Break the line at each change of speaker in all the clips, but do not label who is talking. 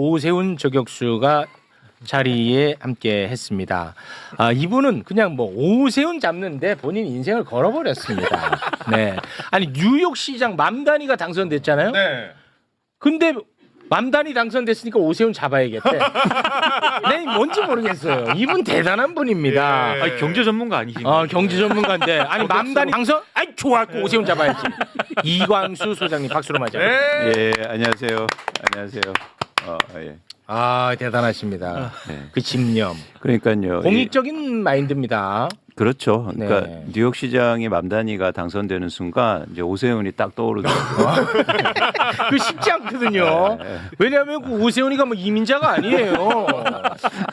오세훈 저격수가 자리에 함께 했습니다. 이분은 그냥 뭐 오세훈 잡는데 본인 인생을 걸어버렸습니다. 네. 아니 뉴욕시장 맘다니가 당선됐잖아요.
네.
근데 맘다니 당선됐으니까 오세훈 잡아야겠대. 네, 뭔지 모르겠어요. 이분 대단한 분입니다.
예.
아니, 경제 전문가 아니신가요?
경제 전문가인데 아니 맘다니 당선? 아이 좋았고 오세훈 잡아야지. 이광수 소장님 박수로 맞아요.
네.
예, 안녕하세요. 안녕하세요. 예.
대단하십니다.
네.
그 집념.
그러니까요.
공익적인 마인드입니다.
그렇죠. 그러니까
네.
뉴욕시장의 맘다니가 당선되는 순간 이제 오세훈이 딱 떠오르더라고요.
그 쉽지 않거든요. 왜냐하면 그 오세훈이가 뭐 이민자가 아니에요.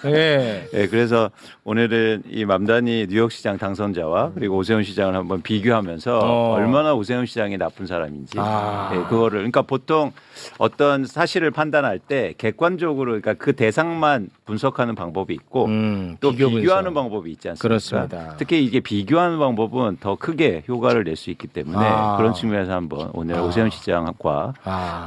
네.
예, 그래서 오늘은 이 맘다니 뉴욕시장 당선자와 그리고 오세훈 시장을 한번 비교하면서 얼마나 오세훈 시장이 나쁜 사람인지 예, 그거를 그러니까 보통 어떤 사실을 판단할 때 객관적으로 그러니까 그 대상만 분석하는 방법이 있고 또
비교
비교하는
분석.
방법이 있지 않습니까?
그렇습니다.
특히 이게 비교하는 방법은 더 크게 효과를 낼 수 있기 때문에 그런 측면에서 한번 오늘 오세훈 시장과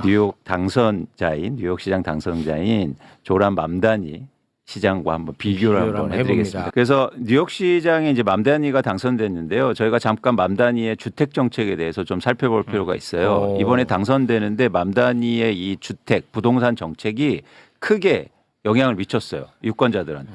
뉴욕 당선자인 뉴욕시장 당선자인 조란 맘다니 시장과 한번 비교를 한번 해드리겠습니다. 그래서 뉴욕시장에 이제 맘다니가 당선됐는데요. 저희가 잠깐 맘다니의 주택 정책에 대해서 좀 살펴볼 필요가 있어요. 이번에 당선되는데 맘다니의 이 주택 부동산 정책이 크게 영향을 미쳤어요. 유권자들한테.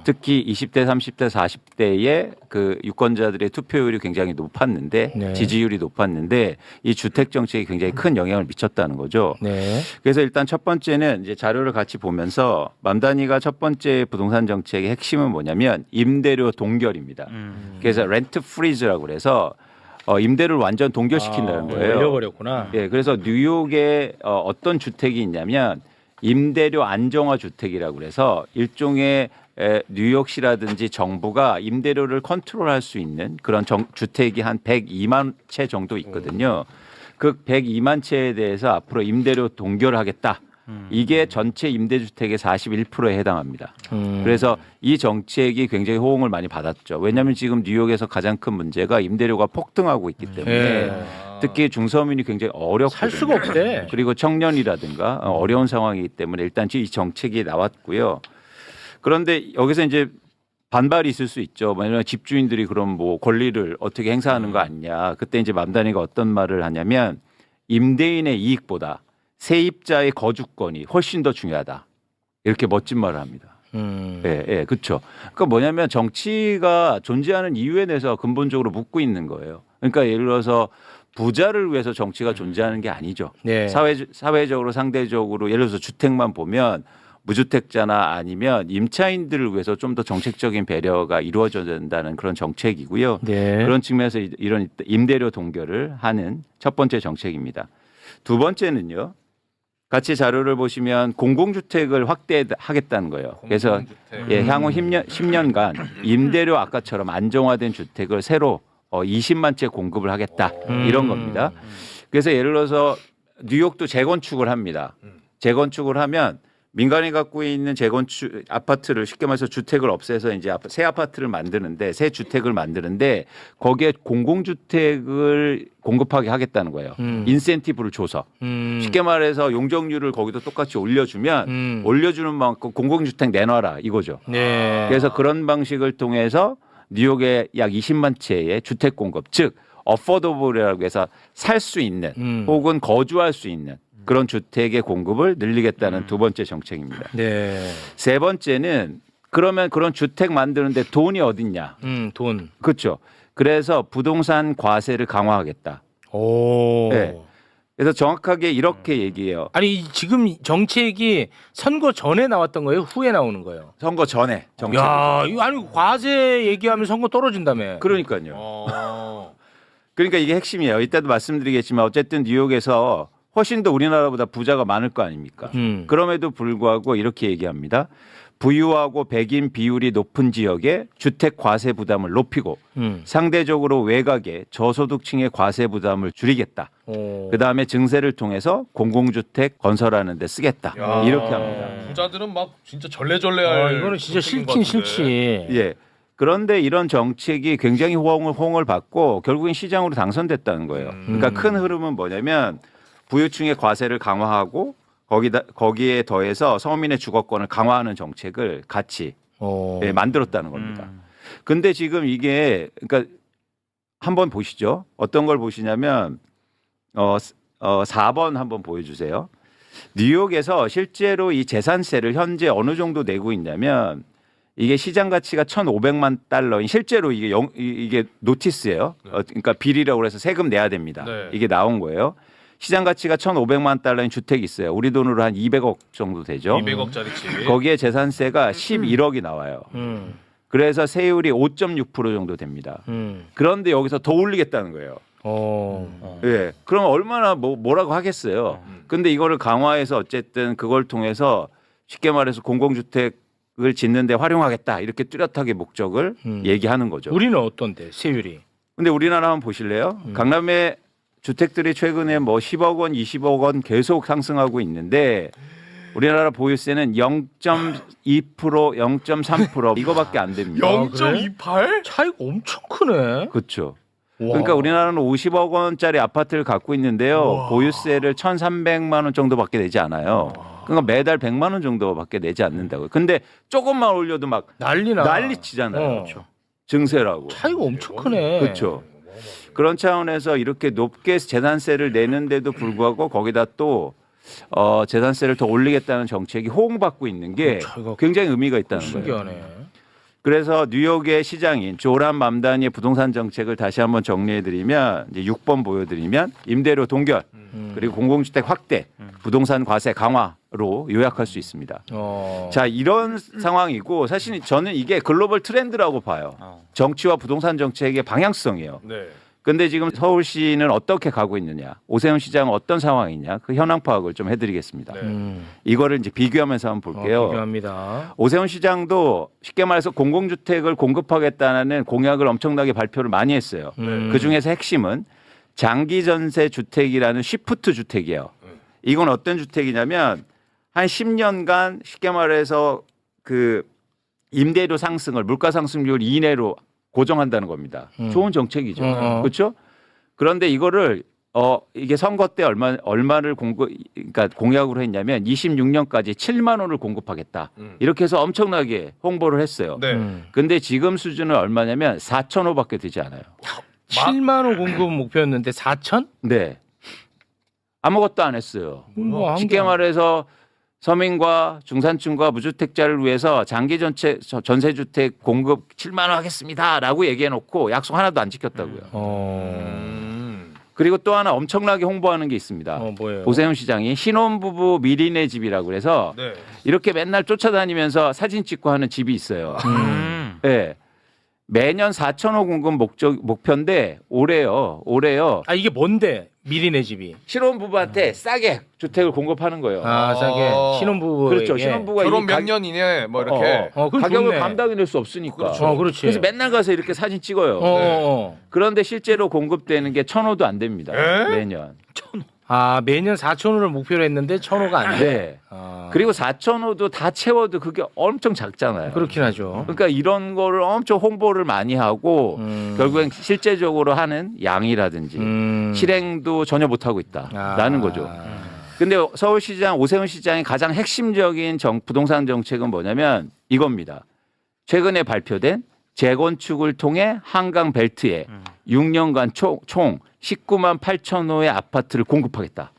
특히 20대, 30대, 40대의 그 유권자들의 투표율이 굉장히 높았는데
네.
지지율이 높았는데 이 주택 정책이 굉장히 큰 영향을 미쳤다는 거죠.
네.
그래서 일단 첫 번째는 이제 자료를 같이 보면서 맘다니가 첫 번째 부동산 정책의 핵심은 뭐냐면 임대료 동결입니다. 그래서 렌트 프리즈라고 그래서 임대료를 완전 동결시킨다는 거예요.
올려버렸구나.
예, 그래서 뉴욕에 어떤 주택이 있냐면 임대료 안정화 주택이라고 그래서 일종의 뉴욕시라든지 정부가 임대료를 컨트롤할 수 있는 그런 주택이 한 102만 채 정도 있거든요. 그 102만 채에 대해서 앞으로 임대료 동결하겠다. 이게 전체 임대주택의 41%에 해당합니다. 그래서 이 정책이 굉장히 호응을 많이 받았죠. 왜냐하면 지금 뉴욕에서 가장 큰 문제가 임대료가 폭등하고 있기 때문에 특히 중서민이 굉장히 어렵거든요.
살 수가 없대.
그리고 청년이라든가 어려운 상황이기 때문에 일단 이 정책이 나왔고요. 그런데 여기서 이제 반발이 있을 수 있죠. 왜냐하면 집주인들이 그럼 뭐 권리를 어떻게 행사하는 거 아니냐. 그때 이제 맘다니가 어떤 말을 하냐면 임대인의 이익보다 세입자의 거주권이 훨씬 더 중요하다. 이렇게 멋진 말을 합니다. 예, 그렇죠. 그러니까 뭐냐면 정치가 존재하는 이유에 대해서 근본적으로 묻고 있는 거예요. 그러니까 예를 들어서 부자를 위해서 정치가 존재하는 게 아니죠.
네.
사회적으로 상대적으로 예를 들어서 주택만 보면 무주택자나 아니면 임차인들을 위해서 좀 더 정책적인 배려가 이루어져야 된다는 그런 정책이고요.
네.
그런 측면에서 이런 임대료 동결을 하는 첫 번째 정책입니다. 두 번째는요. 같이 자료를 보시면 공공주택을 확대하겠다는 거예요. 그래서 향후 10년간 임대료 아까처럼 안정화된 주택을 새로 20만 채 공급을 하겠다. 이런 겁니다. 그래서 예를 들어서 뉴욕도 재건축을 합니다. 재건축을 하면 민간이 갖고 있는 재건축 아파트를 쉽게 말해서 주택을 없애서 이제 새 아파트를 만드는데 새 주택을 만드는데 거기에 공공주택을 공급하게 하겠다는 거예요. 인센티브를 줘서 쉽게 말해서 용적률을 거기도 똑같이 올려주면 올려주는 만큼 공공주택 내놔라 이거죠.
네.
그래서 그런 방식을 통해서 뉴욕에 약 20만 채의 주택 공급 즉 어포더블이라고 해서 살 수 있는 혹은 거주할 수 있는 그런 주택의 공급을 늘리겠다는 두 번째 정책입니다.
네.
세 번째는 그러면 그런 주택 만드는데 돈이 어딨냐?
돈.
그렇죠. 그래서 부동산 과세를 강화하겠다.
오.
네. 그래서 정확하게 이렇게 얘기해요.
아니 지금 정책이 선거 전에 나왔던 거예요? 후에 나오는 거예요?
선거 전에 정책.
야, 이거 아니 과세 얘기하면 선거 떨어진다며.
그러니까요. 그러니까 이게 핵심이에요. 이때도 말씀드리겠지만 어쨌든 뉴욕에서 훨씬 더 우리나라보다 부자가 많을 거 아닙니까? 그럼에도 불구하고 이렇게 얘기합니다. 부유하고 백인 비율이 높은 지역에 주택 과세 부담을 높이고 상대적으로 외곽의 저소득층의 과세 부담을 줄이겠다. 그다음에 증세를 통해서 공공주택 건설하는 데 쓰겠다. 이렇게 합니다.
부자들은 막 진짜 절레절레할.
이거는 진짜
정책인
싫긴
것 같은데.
싫지.
예. 그런데 이런 정책이 굉장히 호응을 받고 결국엔 시장으로 당선됐다는 거예요. 그러니까 큰 흐름은 뭐냐면 부유층의 과세를 강화하고 거기에 더해서 서민의 주거권을 강화하는 정책을 같이 예, 만들었다는 겁니다. 근데 지금 이게 그러니까 한번 보시죠. 어떤 걸 보시냐면 4번 한번 보여주세요. 뉴욕에서 실제로 이 재산세를 현재 어느 정도 내고 있냐면 이게 시장 가치가 1,500만 달러인 실제로 이게 노티스예요. 그러니까 비리라고 해서 세금 내야 됩니다.
네.
이게 나온 거예요. 시장 가치가 1,500만 달러인 주택이 있어요. 우리 돈으로 한 200억 정도 되죠.
200억짜리 집.
거기에 재산세가 11억이 나와요. 그래서 세율이 5.6% 정도 됩니다. 그런데 여기서 더 올리겠다는 거예요. 예. 그럼 얼마나 뭐라고 하겠어요. 근데 이거를 강화해서 어쨌든 그걸 통해서 쉽게 말해서 공공주택을 짓는데 활용하겠다 이렇게 뚜렷하게 목적을 얘기하는 거죠.
우리는 어떤데 세율이?
근데 우리나라 한번 보실래요? 강남의 주택들이 최근에 뭐 10억 원, 20억 원 계속 상승하고 있는데 우리나라 보유세는 0.2%, 0.3% 이거밖에 안 됩니다.
0.28?
차이가 엄청 크네.
그렇죠.
와.
그러니까 우리나라는 50억 원짜리 아파트를 갖고 있는데요.
우와.
보유세를 1,300만 원 정도밖에 내지 않아요. 그러니까 매달 100만 원 정도밖에 내지 않는다고요. 근데 조금만 올려도 막 난리 치잖아요. 증세라고.
차이가 엄청 크네.
그렇죠. 그런 차원에서 이렇게 높게 재산세를 내는데도 불구하고 거기다 또 재산세를 더 올리겠다는 정책이 호응받고 있는 게
차이가
굉장히 의미가 있다는 거예요.
신기하네.
그래서 뉴욕의 시장인 조란 맘다니의 부동산 정책을 다시 한번 정리해드리면 이제 6번 보여드리면 임대료 동결 그리고 공공주택 확대, 부동산 과세 강화로 요약할 수 있습니다. 자 이런 상황이고 사실 저는 이게 글로벌 트렌드라고 봐요. 정치와 부동산 정책의 방향성이에요.
네.
근데 지금 서울시는 어떻게 가고 있느냐, 오세훈 시장은 어떤 상황이냐, 그 현황 파악을 좀 해드리겠습니다.
네.
이거를 이제 비교하면서 한번 볼게요.
비교합니다.
오세훈 시장도 쉽게 말해서 공공주택을 공급하겠다는 공약을 엄청나게 발표를 많이 했어요. 그 중에서 핵심은 장기 전세 주택이라는 쉬프트 주택이에요. 이건 어떤 주택이냐면 한 10년간 쉽게 말해서 그 임대료 상승을 물가 상승률 이내로 고정한다는 겁니다. 좋은 정책이죠. 그렇죠? 그런데 이거를 이게 선거 때 얼마를 그러니까 공약으로 했냐면 26년까지 7만 원을 공급하겠다. 이렇게 해서 엄청나게 홍보를 했어요.
네.
근데 지금 수준은 얼마냐면 4,500밖에 되지 않아요.
7만 원 공급 목표였는데 4천?
네. 아무것도 안 했어요.
뭐
쉽게 말해서 서민과 중산층과 무주택자를 위해서 장기 전세주택 공급 7만 원 하겠습니다라고 얘기해놓고 약속 하나도 안 지켰다고요. 그리고 또 하나 엄청나게 홍보하는 게 있습니다.
뭐예요?
오세훈 시장이 신혼부부 미리네 집이라고 그래서
네.
이렇게 맨날 쫓아다니면서 사진 찍고 하는 집이 있어요. 네. 매년 4,000호 공급 목표인데 올해요.
아 이게 뭔데? 미리 내 집이.
신혼부부한테 싸게 주택을 공급하는 거예요.
아 싸게 신혼부부에게.
그렇죠. 신혼부부가
결혼
이
몇 년 이내 뭐 이렇게
그건
가격을
좋네.
감당해낼 수 없으니까.
그렇지.
그래서 맨날 가서 이렇게 사진 찍어요. 그런데 실제로 공급되는 게 1,000호도 안 됩니다.
에?
매년.
아 매년 4,000호를 목표로 했는데 1,000호가 안 돼.
네. 그리고 4,000호도 다 채워도 그게 엄청 작잖아요.
그렇긴 하죠.
그러니까 이런 거를 엄청 홍보를 많이 하고 결국엔 실제적으로 하는 양이라든지 실행도 전혀 못하고 있다라는 거죠. 근데 서울시장 오세훈 시장의 가장 핵심적인 부동산 정책은 뭐냐면 이겁니다. 최근에 발표된 재건축을 통해 한강 벨트에 6년간 총 19만 8천 호의 아파트를 공급하겠다.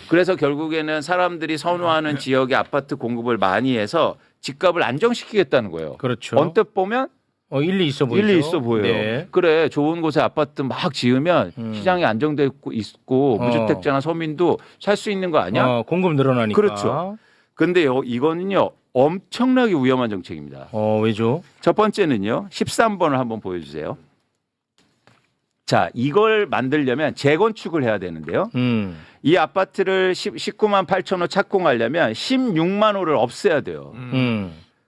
그래서 결국에는 사람들이 선호하는 지역의 아파트 공급을 많이 해서 집값을 안정시키겠다는 거예요.
그렇죠.
언뜻 보면
일리 있어 보이죠.
일리 있어 보여요.
네.
그래 좋은 곳에 아파트 막 지으면 시장이 안정돼 있고 무주택자나 서민도 살 수 있는 거 아니야?
공급 늘어나니까.
그렇죠. 근데 이거는요 엄청나게 위험한 정책입니다.
왜죠? 첫
첫 번째는요 13번을 한번 보여주세요. 자 이걸 만들려면 재건축을 해야 되는데요. 이 아파트를 19만 8천 호 착공하려면 16만 호를 없애야 돼요.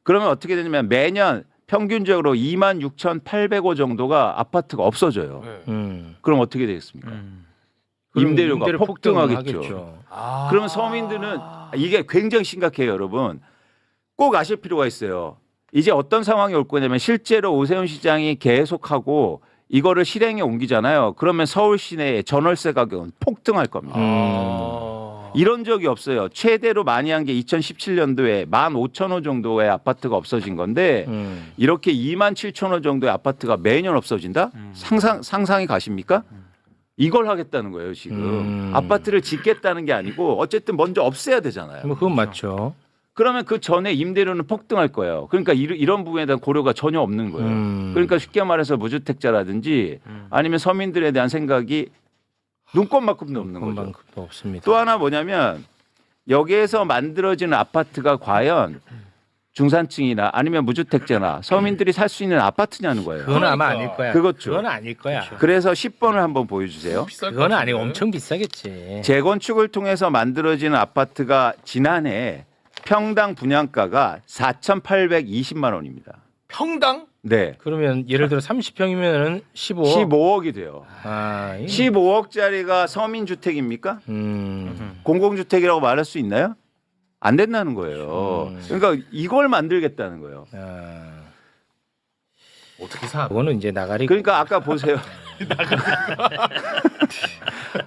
그러면 어떻게 되냐면 매년 평균적으로 2만 6,800호 정도가 아파트가 없어져요.
네.
그럼 어떻게 되겠습니까? 임대료가
임대료
폭등하겠죠.
폭등하겠죠.
그러면 서민들은 이게 굉장히 심각해요, 여러분. 꼭 아실 필요가 있어요. 이제 어떤 상황이 올 거냐면 실제로 오세훈 시장이 계속하고 이거를 실행에 옮기잖아요. 그러면 서울 시내의 전월세 가격은 폭등할 겁니다. 이런 적이 없어요. 최대로 많이 한 게 2017년도에 15,000호 정도의 아파트가 없어진 건데 이렇게 27,000호 정도의 아파트가 매년 없어진다? 상상이 가십니까? 이걸 하겠다는 거예요, 지금. 아파트를 짓겠다는 게 아니고 어쨌든 먼저 없애야 되잖아요.
뭐 그건 맞죠.
그러면 그 전에 임대료는 폭등할 거예요. 그러니까 이런 부분에 대한 고려가 전혀 없는 거예요. 그러니까 쉽게 말해서 무주택자라든지 아니면 서민들에 대한 생각이 눈꼽만큼도 없는 거죠.
그만큼도 없습니다.
또 하나 뭐냐면 여기에서 만들어지는 아파트가 과연 중산층이나 아니면 무주택자나 서민들이 살 수 있는 아파트냐는 거예요.
그건 아마 아닐 거야.
그거죠.
그건 아닐 거야.
그래서 10번을 한번 보여주세요.
그건 아니고 엄청 비싸겠지.
재건축을 통해서 만들어지는 아파트가 지난해 평당 분양가가 4,820만 원입니다.
평당?
네.
그러면 예를 들어 30평이면은 15억.
15억이 돼요.
아,
15억짜리가 서민주택입니까? 공공주택이라고 말할 수 있나요? 안 된다는 거예요. 그러니까 이걸 만들겠다는 거예요.
어떻게 사?
그거는 이제 나가리.
그러니까 아까 보세요.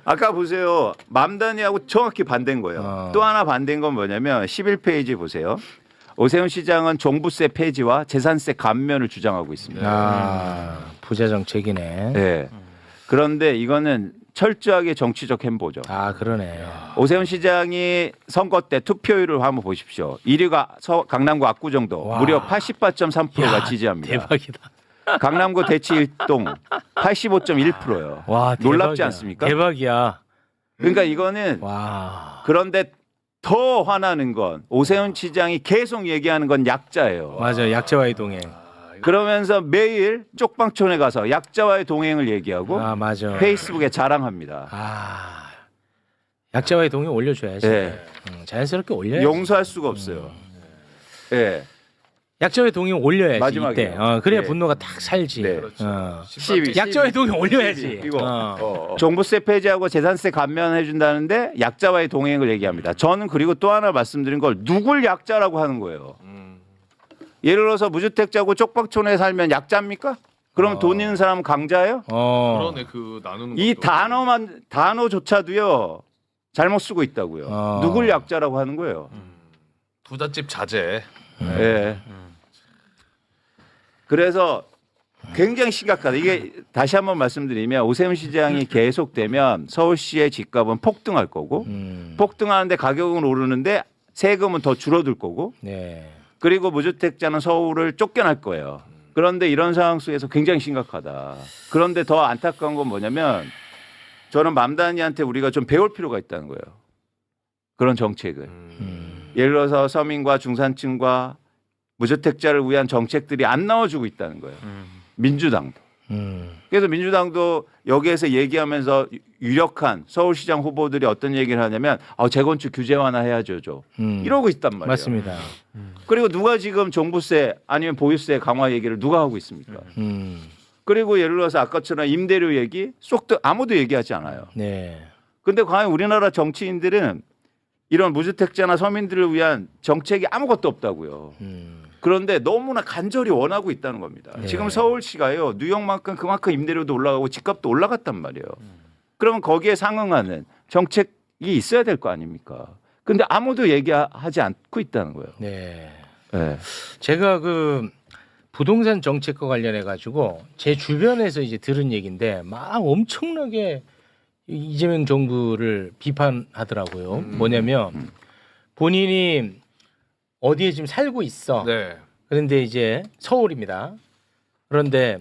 아까 보세요. 맘단이하고 정확히 반대인 거예요. 또 하나 반대인 건 뭐냐면 11페이지 보세요. 오세훈 시장은 종부세 폐지와 재산세 감면을 주장하고 있습니다.
아, 부자 정책이네.
네. 그런데 이거는 철저하게 정치적 행보죠.
아, 그러네.
오세훈 시장이 선거 때 투표율을 한번 보십시오. 1위가 강남구 압구정도
와.
무려 88.3%가
야,
지지합니다.
대박이다.
강남구 대치 1동 85.1%예요.
와,
놀랍지
대박이야.
않습니까?
대박이야.
그러니까 이거는
와.
그런데 더 화나는 건 오세훈 시장이 계속 얘기하는 건 약자예요.
맞아. 약자와의 동행.
그러면서 매일 쪽방촌에 가서 약자와의 동행을 얘기하고
아, 맞아.
페이스북에 자랑합니다.
아. 약자와의 동행 올려줘야지.
네.
자연스럽게 올려야지.
용서할 수가 없어요. 예.
약자와의 동행 올려야지.
마지막이에요.
이때. 그래야
네.
분노가 딱 살지.
네.
어.
12.
약자와의 동행 올려야지.
이거 종부세 폐지하고 재산세 감면해 준다는데 약자와의 동행을 얘기합니다. 저는 그리고 또 하나 말씀드린 걸 누굴 약자라고 하는 거예요. 예를 들어서 무주택자고 쪽방촌에 살면 약자입니까? 그럼 돈 있는 사람은 강자예요?
그러네 그 나누는
이
것도.
단어조차도요 잘못 쓰고 있다고요. 누굴 약자라고 하는 거예요.
부잣집 자제.
예. 그래서 굉장히 심각하다. 이게 다시 한번 말씀드리면 오세훈 시장이 계속되면 서울시의 집값은 폭등할 거고 폭등하는데 가격은 오르는데 세금은 더 줄어들 거고
네.
그리고 무주택자는 서울을 쫓겨날 거예요. 그런데 이런 상황 속에서 굉장히 심각하다. 그런데 더 안타까운 건 뭐냐면 저는 맘다니한테 우리가 좀 배울 필요가 있다는 거예요. 그런 정책을. 예를 들어서 서민과 중산층과 무주택자를 위한 정책들이 안 나와주고 있다는 거예요. 민주당도. 그래서 민주당도 여기에서 얘기하면서 유력한 서울시장 후보들이 어떤 얘기를 하냐면 재건축 규제 완화해야죠. 이러고 있단 말이에요.
맞습니다.
그리고 누가 지금 종부세 아니면 보유세 강화 얘기를 누가 하고 있습니까? 그리고 예를 들어서 아까처럼 임대료 얘기 쏙도 아무도 얘기하지 않아요.
네.
근데 과연 우리나라 정치인들은 이런 무주택자나 서민들을 위한 정책이 아무것도 없다고요. 그런데 너무나 간절히 원하고 있다는 겁니다.
네.
지금 서울시가요. 뉴욕만큼 그만큼 임대료도 올라가고 집값도 올라갔단 말이에요. 그러면 거기에 상응하는 정책이 있어야 될 거 아닙니까? 근데 아무도 얘기하지 않고 있다는 거예요.
네.
네.
제가 그 부동산 정책과 관련해 가지고 제 주변에서 이제 들은 얘기인데 막 엄청나게 이재명 정부를 비판하더라고요. 뭐냐면 본인이 어디에 지금 살고 있어.
네.
그런데 이제 서울입니다. 그런데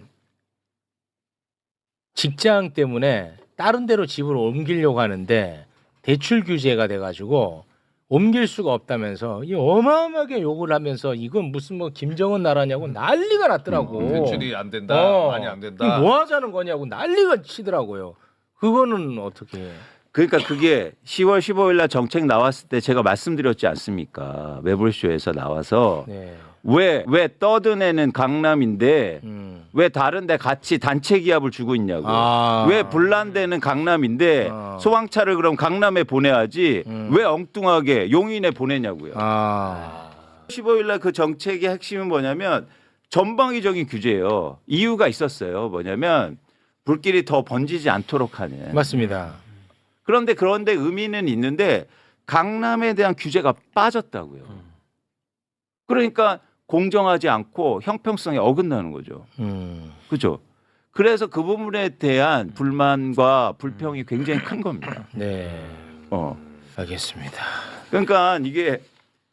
직장 때문에 다른 데로 집을 옮기려고 하는데 대출 규제가 돼가지고 옮길 수가 없다면서 이 어마어마하게 욕을 하면서 이건 무슨 뭐 김정은 나라냐고 난리가 났더라고.
대출이 안 된다. 많이 안 된다.
이거 뭐 하자는 거냐고 난리가 치더라고요. 그거는 어떻게 해?
그러니까 그게 10월 15일 날 정책 나왔을 때 제가 말씀드렸지 않습니까? 매불쇼에서 나와서
네.
왜 떠드내는 강남인데
음.
왜 다른 데 같이 단체 기합을 주고 있냐고.
아.
왜 분란되는 강남인데 소방차를 그럼 강남에 보내야지 왜 엉뚱하게 용인에 보내냐고요. 15일 날 그 정책의 핵심은 뭐냐면 전방위적인 규제예요. 이유가 있었어요. 뭐냐면 불길이 더 번지지 않도록 하는.
맞습니다.
그런데 의미는 있는데 강남에 대한 규제가 빠졌다고요. 그러니까 공정하지 않고 형평성에 어긋나는 거죠. 그죠? 그래서 그 부분에 대한 불만과 불평이 굉장히 큰 겁니다.
네. 알겠습니다.
그러니까 이게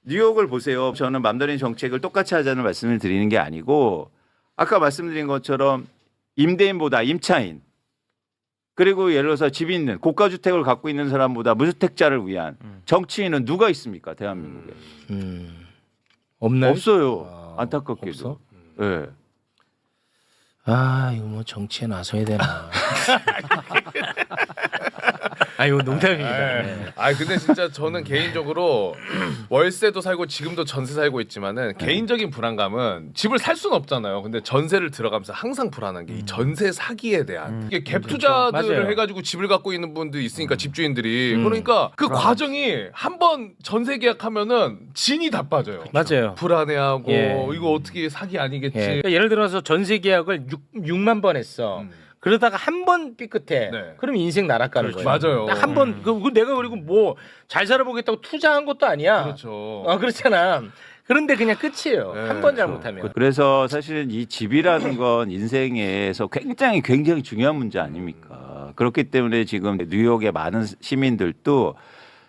뉴욕을 보세요. 저는 맘다린 정책을 똑같이 하자는 말씀을 드리는 게 아니고 아까 말씀드린 것처럼 임대인보다 임차인 그리고 예를 들어서 집 있는 고가주택을 갖고 있는 사람보다 무주택자를 위한 정치인은 누가 있습니까? 대한민국에.
없나요?
없어요.
아,
안타깝게도.
없어?
네.
아, 이거 뭐 정치에 나서야 되나. 아, 이거 농담입니다. 네.
아 근데 진짜 저는 개인적으로 월세도 살고 지금도 전세 살고 있지만은 개인적인 불안감은 집을 살 수는 없잖아요. 근데 전세를 들어가면서 항상 불안한 게 이 전세 사기에 대한 이게 갭 투자들을
맞아요.
해가지고 집을 갖고 있는 분들이 있으니까 집주인들이 그러니까 그 과정이 한번 전세 계약하면은 진이 다 빠져요.
맞아요.
불안해하고
예.
이거 어떻게 사기 아니겠지.
예. 그러니까 예를 들어서 전세 계약을 6만 번 했어. 그러다가 한 번 삐끗해.
네.
그럼 인생 날아가는
그렇죠.
거예요.
맞아요.
딱 한 번. 그 내가 그리고 뭐 잘 살아보겠다고 투자한 것도 아니야.
그렇죠.
그렇잖아. 그런데 그냥 끝이에요.
네,
한 번 잘못하면.
그래서 사실은 이 집이라는 건 인생에서 굉장히 중요한 문제 아닙니까? 그렇기 때문에 지금 뉴욕의 많은 시민들도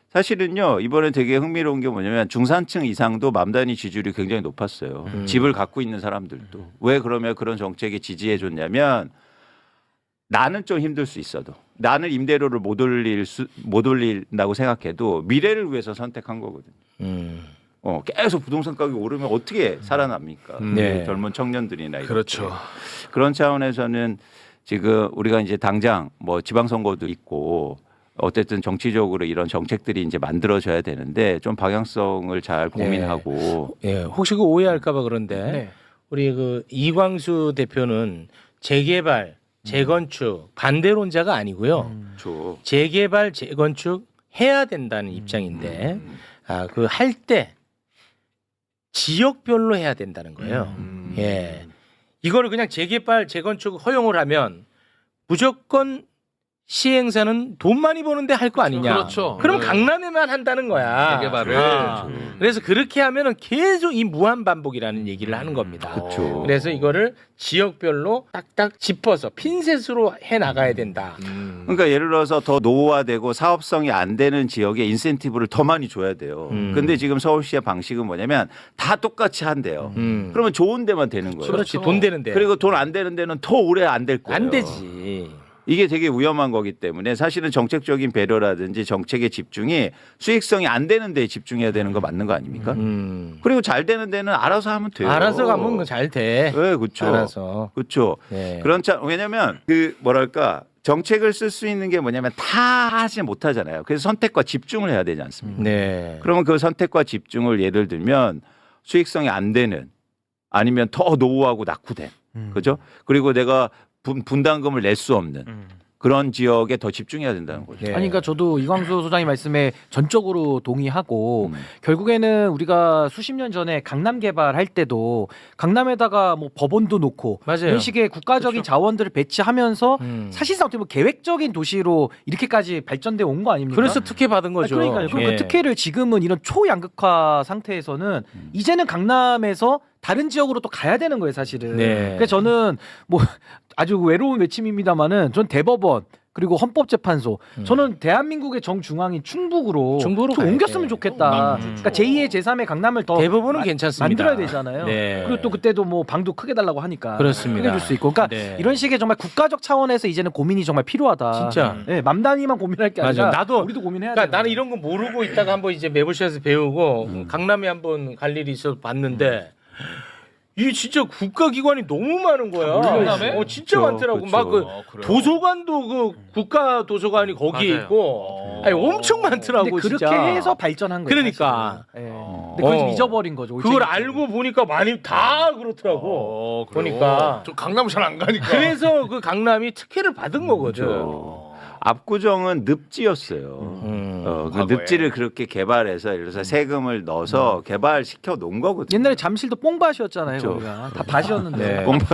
사실은요 이번에 되게 흥미로운 게 뭐냐면 중산층 이상도 맘다니 지지율이 굉장히 높았어요. 집을 갖고 있는 사람들도. 왜 그러면 그런 정책에 지지해 줬냐면 나는 좀 힘들 수 있어도 나는 임대료를 못 올린다고 생각해도 미래를 위해서 선택한 거거든요. 계속 부동산 가격이 오르면 어떻게 살아납니까?
네.
젊은 청년들이나 이렇게.
그렇죠.
그런 차원에서는 지금 우리가 이제 당장 뭐 지방선거도 있고 어쨌든 정치적으로 이런 정책들이 이제 만들어져야 되는데 좀 방향성을 잘 고민하고
예, 혹시 그 오해할까봐 그런데
네.
우리 그 이광수 대표는 재개발, 재건축 반대론자가 아니고요. 재개발, 재건축 해야 된다는 입장인데 그 할 때 지역별로 해야 된다는 거예요. 예, 이거를 그냥 재개발, 재건축 허용을 하면 무조건 시행사는 돈 많이 버는데 할 거 아니냐.
그렇죠.
그럼
네.
강남에만 한다는 거야.
재개발을.
그래서 그렇게 하면은 계속 이 무한 반복이라는 얘기를 하는 겁니다.
그렇죠.
그래서 이거를 지역별로 딱딱 짚어서 핀셋으로 해 나가야 된다.
그러니까 예를 들어서 더 노후화되고 사업성이 안 되는 지역에 인센티브를 더 많이 줘야 돼요. 근데 지금 서울시의 방식은 뭐냐면 다 똑같이 한대요. 그러면 좋은 데만 되는 거예요.
그렇지, 돈 되는데.
그리고 돈 안 되는 데는 더 오래 안 될 거예요.
안 되지.
이게 되게 위험한 거기 때문에 사실은 정책적인 배려라든지 정책의 집중이 수익성이 안 되는 데에 집중해야 되는 거 맞는 거 아닙니까? 그리고 잘 되는 데는 알아서 하면 돼요.
알아서 가면 잘 돼.
네, 그렇죠.
알아서.
그렇죠.
네.
왜냐면 그 뭐랄까 정책을 쓸 수 있는 게 뭐냐면 다 하지 못하잖아요. 그래서 선택과 집중을 해야 되지 않습니까?
네.
그러면 그 선택과 집중을 예를 들면 수익성이 안 되는 아니면 더 노후하고 낙후된 그죠? 그리고 내가 분담금을 낼 수 없는 그런 지역에 더 집중해야 된다는 거죠.
네.
아니 그러니까 저도 이광수 소장님 말씀에 전적으로 동의하고 결국에는 우리가 수십 년 전에 강남 개발할 때도 강남에다가 뭐 법원도 놓고
맞아요.
이런 식의 국가적인 자원들을 배치하면서 사실상 어떻게 보면 계획적인 도시로 이렇게까지 발전돼 온 거 아닙니까?
그래서 특혜 받은 거죠.
그러니까요. 그리고
예.
그 특혜를 지금은 이런 초양극화 상태에서는 이제는 강남에서 다른 지역으로 또 가야 되는 거예요, 사실은.
네.
그래서 저는 뭐 아주 외로운 외침입니다만은 전 대법원 그리고 헌법재판소 저는 대한민국의 정중앙이 충북으로
충북으로
좀
가야
옮겼으면
돼.
좋겠다. 그러니까 제2의 제3의 강남을 더
대부분은 괜찮습니다.
만들어야 되잖아요.
네.
그리고 또 그때도 뭐 방도 크게 달라고 하니까
그렇습니다.
크게 줄 수 있고. 그러니까
네.
이런 식의 정말 국가적 차원에서 이제는 고민이 정말 필요하다.
진짜.
네, 맘다니만 고민할 게
맞아.
아니라
나도
우리도 고민해야 돼.
그러니까 나는 이런 거 모르고 있다가 한번 이제 매불쇼에서 배우고 강남에 한번 갈 일이 있어서 봤는데 이 진짜 국가기관이 너무 많은 거야.
강남에?
진짜
그렇죠,
많더라고.
그렇죠.
막 그
그래요?
도서관도 그 국가 도서관이 거기에
맞아요.
있고, 아니 엄청 많더라고.
근데 그렇게
진짜.
해서 발전한 거예요.
그러니까.
사실은. 예. 근데 그걸 좀 잊어버린 거죠.
그걸
올챙이
알고 보니까 많이 다 그렇더라고.
그래요?
보니까.
저 강남 잘 안 가니까.
그래서 그 강남이 특혜를 받은 거거든.
그렇죠. 압구정은 늪지였어요. 그
과거에.
늪지를 그렇게 개발해서 예를 들어서 세금을 넣어서 개발시켜 놓은 거거든요.
옛날에 잠실도 뽕밭이었잖아요.
그렇죠.
거기가 다 밭이었는데.
네.
공부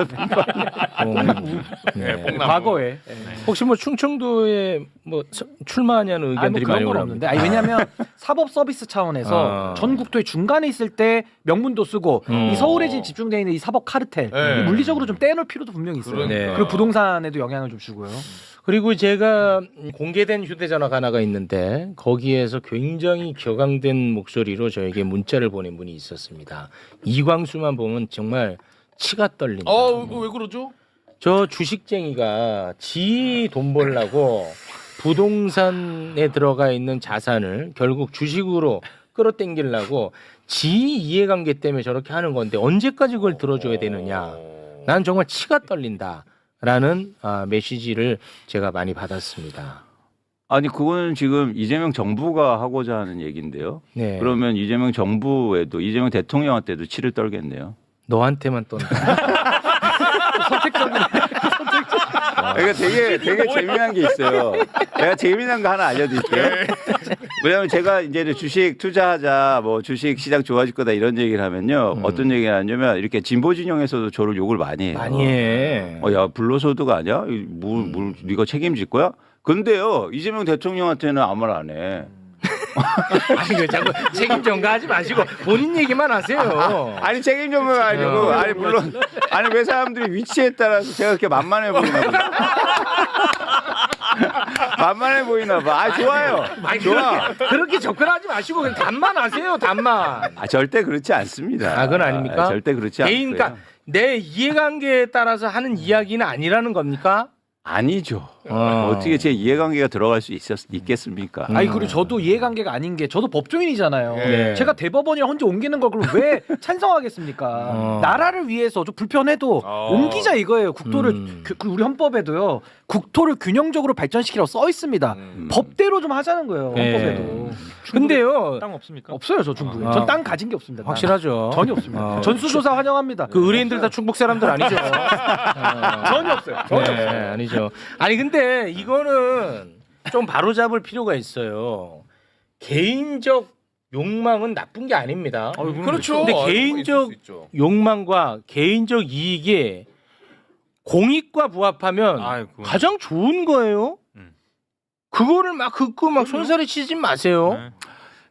네, 뽕나무.
과거에.
혹시 뭐 충청도에 뭐 출마하냐는 의견들이
그런
많이
건
올라옵니다.
없는데. 아니, 왜냐하면 사법 서비스 차원에서
아.
전 국토의 중간에 있을 때 명분도 쓰고 이 서울에 지금 집중되어 있는 이 사법 카르텔
네.
이 물리적으로 좀 떼놓을 필요도 분명히 있어요.
그러니까.
네.
그리고 부동산에도 영향을 좀 주고요.
그리고 제가 공개된 휴대전화가 하나가 있는데 거기에서 굉장히 격앙된 목소리로 저에게 문자를 보낸 분이 있었습니다. 이광수만 보면 정말 치가 떨린다.
왜 그러죠?
저 주식쟁이가 지 돈 벌려고 부동산에 들어가 있는 자산을 결국 주식으로 끌어당기려고 지 이해관계 때문에 저렇게 하는 건데 언제까지 그걸 들어줘야 되느냐. 난 정말 치가 떨린다라는 메시지를 제가 많이 받았습니다.
아니 그거는 지금 이재명 정부가 하고자 하는 얘기인데요.
네.
그러면 이재명 정부에도 이재명 대통령한테도 치를 떨겠네요.
너한테만 떤다.
그러니까 되게 재미난 게 있어요. 내가 재미난 거 하나 알려드릴게요. 왜냐하면 제가 이제 주식 투자하자, 뭐 주식 시장 좋아질 거다 이런 얘기를 하면요, 어떤 얘기를 하냐면 이렇게 진보 진영에서도 저를 욕을 많이 해요.
많이 해.
야 불로소득 아니야? 네가 책임질 거야? 근데요 이재명 대통령한테는 아무 말 안 해.
아니 그 자꾸 책임 전가하지 마시고 본인 얘기만 하세요.
아니 책임 전가가 아니고 아니 물론 아니 왜 사람들이 위치에 따라서 제가 그렇게 만만해 보이나 봐. 만만해 보이나 봐. 아 좋아요.
아니,
좋아.
그렇게 접근하지 마시고 그냥 답만 하세요. 답만.
아 절대 그렇지 않습니다.
그건 아닙니까?
절대 그렇지 않고요.
그러니까 내 이해관계에 따라서 하는 이야기는 아니라는 겁니까?
아니죠. 어떻게 제 이해관계가 들어갈 수 있겠습니까?
아니 그리고 저도 이해관계가 아닌 게 저도 법조인이잖아요.
네.
제가 대법원이랑 혼자 옮기는 걸 그럼 왜 찬성하겠습니까? 나라를 위해서 좀 불편해도 옮기자 이거예요. 국토를 우리 헌법에도요. 국토를 균형적으로 발전시키라고 써 있습니다. 법대로 좀 하자는 거예요.
네.
헌법에도.
근데요.
땅 없습니까?
없어요 저 중국에. 전 땅 가진 게 없습니다. 땅.
확실하죠.
전혀 없습니다. 전수조사 환영합니다.
그 의뢰인들 다 충북 사람들 아니죠?
전혀 없어요. 전혀
네,
없어요.
아니죠. 아니 근데 이거는 좀 바로잡을 필요가 있어요. 개인적 욕망은 나쁜 게 아닙니다.
그렇죠.
근데
있을
개인적
수 있죠.
욕망과 개인적 이익이 공익과 부합하면
아이고.
가장 좋은 거예요. 그거를 막 긋고 막 손살에 치지 마세요.
네.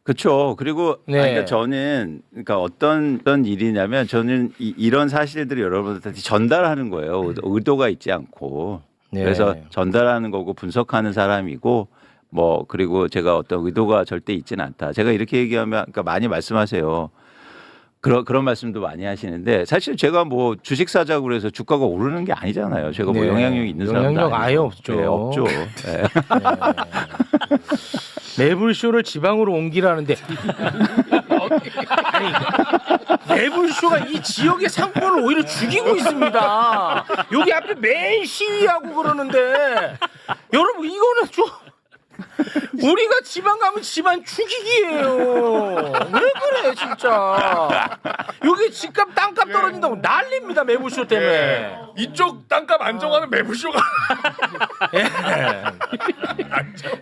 그렇죠. 그리고
네.
그러니까 저는 그러니까 어떤 일이냐면 저는 이런 사실들을 여러분들한테 전달하는 거예요. 의도가 있지 않고.
네.
그래서 전달하는 거고 분석하는 사람이고 뭐 그리고 제가 어떤 의도가 절대 있지는 않다. 제가 이렇게 얘기하면 그러니까 많이 말씀하세요. 그런 말씀도 많이 하시는데 사실 제가 뭐 주식 사자고 그래서 주가가 오르는 게 아니잖아요. 제가 뭐
네.
영향력이 있는 사람도
영향력 아예
아니고.
없죠.
네, 없죠. 네.
매불쇼를 지방으로 옮기라는데 아니 매불쇼가 이 지역의 상권을 오히려 죽이고 있습니다. 여기 앞에 매일 시위하고 그러는데 여러분 이거는 좀 우리가 지방 가면 집안 죽이기예요. 왜 그래 진짜. 여기 집값 땅값 떨어진다고 난립니다 매불쇼 때문에.
예. 이쪽 땅값 안정하는 매부쇼가.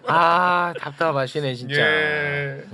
아 답답하시네 진짜.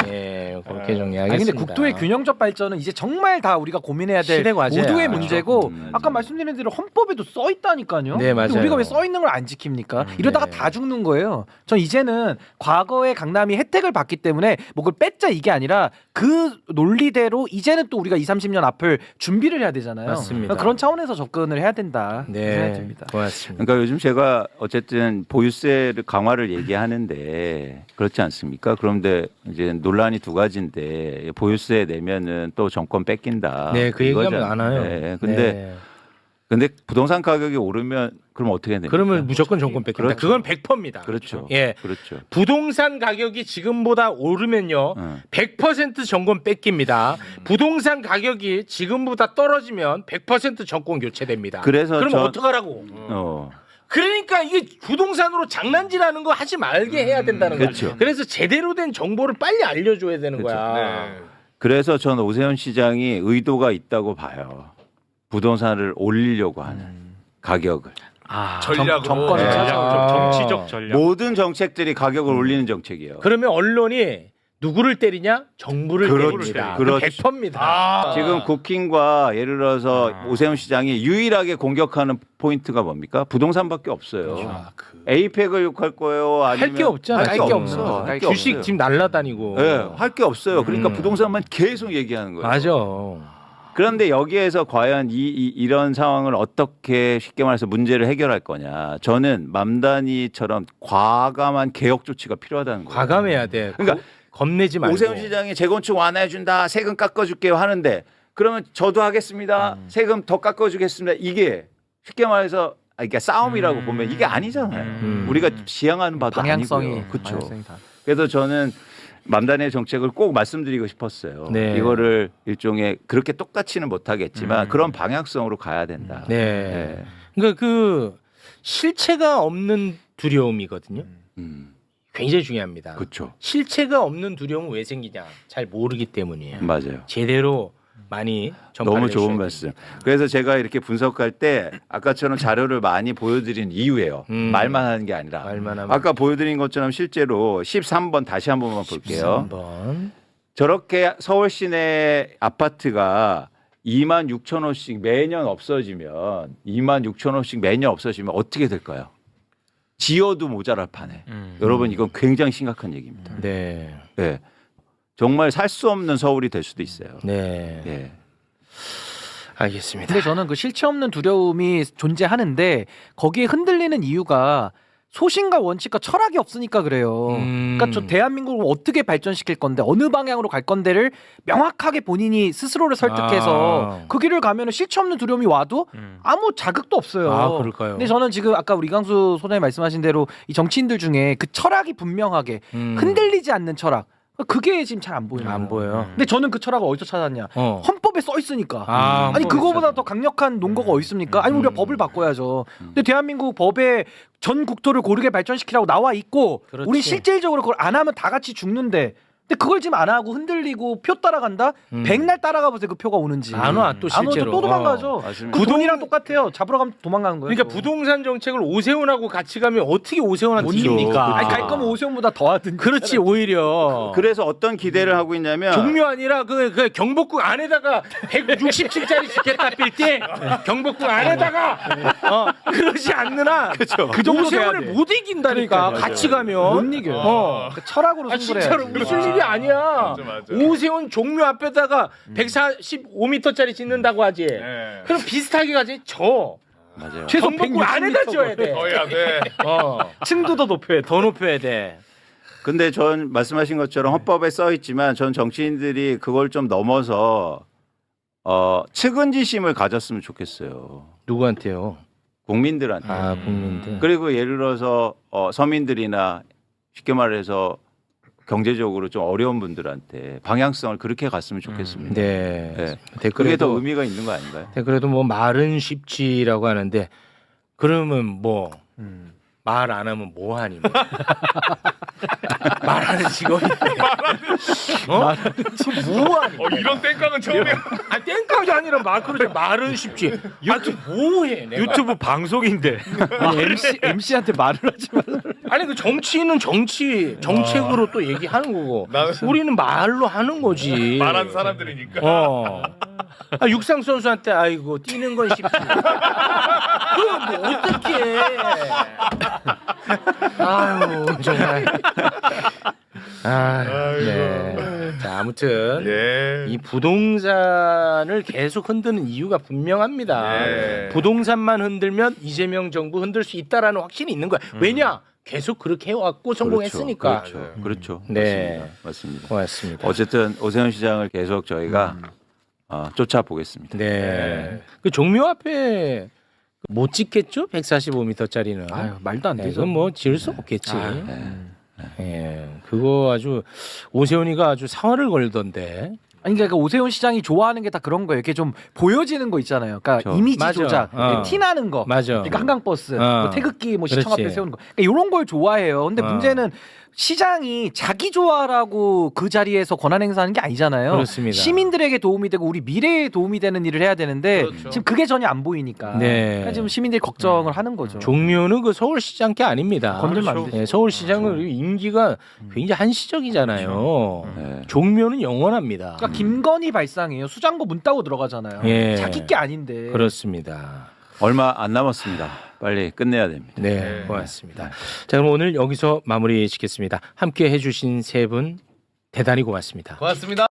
예.
그렇게 정리하겠습니다.
아니 근데 국토의 균형적 발전은 이제 정말 다 우리가 고민해야 될
시대 과제야.
모두의
그렇죠.
문제고 아까 말씀드린 대로 헌법에도 써 있다니까요.
네, 맞아요.
근데 우리가 왜 써 있는 걸 안 지킵니까? 이러다가
네.
다 죽는 거예요. 전 이제는 과거에 강남이 혜택을 받기 때문에 뭐 그걸 뺐자 이게 아니라 그 논리대로 이제는 또 우리가 20, 30년 앞을 준비를 해야 되잖아요.
맞습니다.
그런 차원에서 접근을 해야 된다.
네,
생각이 듭니다.
고맙습니다.
그러니까 요즘 제가 어쨌든 보유세를 강화를 얘기하는데 그렇지 않습니까? 그런데 이제 논란이 두 가지인데 보유세 내면은 또 정권 뺏긴다.
네, 그 얘기하면
이거잖아요.
안 와요.
네, 근데 부동산 가격이 오르면 그럼 어떻게 됩니까?
그러면 무조건 정권 뺏깁니다.
그렇죠.
그건 100%입니다.
그렇죠.
예.
그렇죠.
부동산 가격이 지금보다 오르면요.
응.
100% 정권 뺏깁니다. 부동산 가격이 지금보다 떨어지면 100% 정권 교체됩니다.
그래서
그럼
저-
어떡하라고?
어.
그러니까 이게 부동산으로 장난질하는 거 하지 말게 해야 된다는 거야.
그렇죠.
그래서 제대로 된 정보를 빨리 알려줘야 되는
그렇죠.
거야.
네.
그래서 전 오세훈 시장이 의도가 있다고 봐요. 부동산을 올리려고 하는 가격을.
전략으로.
정권을
네.
찾아.
정치적 전략.
모든 정책들이 가격을 올리는 정책이에요.
그러면 언론이 누구를 때리냐? 정부를
그렇죠.
때립니다.
그렇죠.
100%입니다.
지금 국힘과 예를 들어서 오세훈 시장이 유일하게 공격하는 포인트가 뭡니까? 부동산밖에 없어요. 에이펙을 욕할 거예요. 아니면
할 게 없잖아요.
할 게
할 게
없어.
없어.
할 게
주식
없어요.
지금 날라다니고.
네, 할 게 없어요. 그러니까
음.
부동산만 계속 얘기하는 거예요.
맞아.
그런데 여기에서 과연 이런 상황을 어떻게 쉽게 말해서 문제를 해결할 거냐. 저는 맘다니처럼 과감한 개혁 조치가 필요하다는 거예요.
과감해야 돼.
그러니까
겁내지 말고.
오세훈 시장이 재건축 완화해준다, 세금 깎아줄게요 하는데 그러면 저도 하겠습니다, 세금 더 깎아주겠습니다. 이게 쉽게 말해서 그러니까 싸움이라고 보면 이게 아니잖아요. 우리가 지향하는 바도
방향성이
아니고요. 그렇죠.
방향성이 다.
그래서 저는 맘단의 정책을 꼭 말씀드리고 싶었어요.
네.
이거를 일종의 그렇게 똑같이는 못하겠지만 그런 방향성으로 가야 된다.
네. 그러니까 그 실체가 없는 두려움이거든요. 굉장히 중요합니다.
그렇죠.
실체가 없는 두려움은 왜 생기냐? 잘 모르기 때문이에요.
맞아요.
제대로 많이 전파를
너무 좋은
해주셔야
말씀.
됩니다.
그래서 제가 이렇게 분석할 때 아까처럼 자료를 많이 보여드린 이유예요. 말만 하는 게 아니라.
말만 하면
아까 보여드린 것처럼 실제로 13번 다시 한 번만 볼게요.
13번.
저렇게 서울 시내 아파트가 2만 6천 호씩 매년 없어지면 2만 6천 호씩 매년 없어지면 어떻게 될까요? 지어도 모자랄 판에. 여러분 이건 굉장히 심각한 얘기입니다.
네.
네. 정말 살 수 없는 서울이 될 수도 있어요.
네.
네.
알겠습니다.
근데 저는 그 실체 없는 두려움이 존재하는데 거기에 흔들리는 이유가 소신과 원칙과 철학이 없으니까 그래요. 그러니까 저 대한민국을 어떻게 발전시킬 건데 어느 방향으로 갈 건데를 명확하게 본인이 스스로를 설득해서 그 길을 가면은 실체 없는 두려움이 와도 아무 자극도 없어요.
아, 그럴까요?
근데 저는 지금 아까 우리 이강수 소장님 말씀하신 대로 이 정치인들 중에 그 철학이 분명하게 흔들리지 않는 철학. 그게 지금 잘 안 보여요.
안 보여요.
근데 저는 그 철학을 어디서 찾았냐? 헌법에 써 있으니까. 아니 그거보다 더 강력한 논거가 어디 있습니까? 아니 우리가 법을 바꿔야죠. 근데 대한민국 법에 전 국토를 고르게 발전시키라고 나와 있고
그렇지.
우리 실질적으로 그걸 안 하면 다 같이 죽는데 근데 그걸 지금 안 하고 흔들리고 표 따라간다? 백날 따라가 보세요 그 표가 오는지.
안 와, 또
안 오죠.
실제로.
또 도망가죠.
맞습니다.
그 돈이랑 똑같아요. 잡으러 가면 도망가는 거예요.
그러니까
또.
부동산 정책을 오세훈하고 같이 가면 어떻게 오세훈한테
못
이깁니까?
아니 갈 거면 오세훈보다 더 하든지.
그렇지 오히려.
그래서 어떤 기대를 하고 있냐면
종묘 아니라 그 경복궁 안에다가 160층짜리 짓겠다 빌딩 경복궁 안에다가 그러지 않느나 그
정도 돼야
오세훈을
돼.
못 이긴다니까
그러니까요.
같이 가면
못 이겨요. 그 철학으로 승부를
진짜로
해야지.
웃을 일이 아니야.
맞아.
오세훈 종묘 앞에다가 145m짜리 짓는다고 하지.
네.
그럼 비슷하게 가지. 저
맞아요.
최소
경복궁 안에다 지어야 돼.
해야 돼.
층도 더 높여야 돼. 더 높여야 돼.
근데 전 말씀하신 것처럼 헌법에 써 있지만 전 정치인들이 그걸 좀 넘어서 측은지심을 가졌으면 좋겠어요.
누구한테요?
국민들한테.
국민들.
그리고 예를 들어서 서민들이나 쉽게 말해서 경제적으로 좀 어려운 분들한테 방향성을 그렇게 갔으면 좋겠습니다.
네.
네. 그게 더
댓글에도
의미가 있는 거 아닌가요?
그래도 뭐 말은 쉽지라고 하는데 그러면 뭐 말 안 하면 뭐 하니? 뭐. 말하는 직원인데. 뭐 하니?
이런 땡깡은 처음이야.
아니 땡깡이 아니라 그러지 말은 쉽지. 뭐해? 내가.
유튜브 방송인데.
아니, MC한테 말을 하지 말라.
아니 그 정치인은 정책으로 또 얘기하는 거고. 우리는 말로 하는 거지.
말하는 사람들이니까.
육상 선수한테 아이고 뛰는 건 쉽지. 그럼 뭐 어떡해. 아유 정말. 네. 자 아무튼
예.
이 부동산을 계속 흔드는 이유가 분명합니다.
예.
부동산만 흔들면 이재명 정부 흔들 수 있다라는 확신이 있는 거야. 왜냐? 계속 그렇게 해왔고 성공했으니까.
그렇죠.
네.
맞습니다.
고맙습니다.
어쨌든 오세훈 시장을 계속 저희가 쫓아보겠습니다.
네. 그 종묘 앞에 못 짓겠죠? 145m짜리는.
아유, 말도 안 되죠.
그건 뭐 지을 수 없겠지. 예. 그거 아주 오세훈이가 아주 상어를 걸던데.
아니 그러니까 오세훈 시장이 좋아하는 게 다 그런 거예요. 이렇게 좀 보여지는 거 있잖아요. 그러니까
그렇죠.
이미지
맞아.
조작, 티 나는 거.
맞아.
그러니까 한강버스, 뭐 태극기 뭐 시청
그렇지.
앞에 세우는 거. 그러니까 이런 걸 좋아해요. 근데
어.
문제는 시장이 자기 좋아라고 그 자리에서 권한 행사하는 게 아니잖아요.
그렇습니다.
시민들에게 도움이 되고 우리 미래에 도움이 되는 일을 해야 되는데
그렇죠.
지금 그게 전혀 안 보이니까
네.
그러니까 지금 시민들이 걱정을 하는 거죠.
종묘는 그 서울시장 게 아닙니다.
건들면 안
그렇죠.
되죠.
네, 서울시장은 임기가 굉장히 한시적이잖아요.
네.
종묘는 영원합니다.
그러니까 김건희 발상이에요. 수장고 문 따고 들어가잖아요.
예.
자기 게 아닌데.
그렇습니다.
얼마 안 남았습니다. 빨리 끝내야 됩니다.
네, 고맙습니다. 자, 그럼 오늘 여기서 마무리 짓겠습니다. 함께 해주신 세 분 대단히 고맙습니다.
고맙습니다.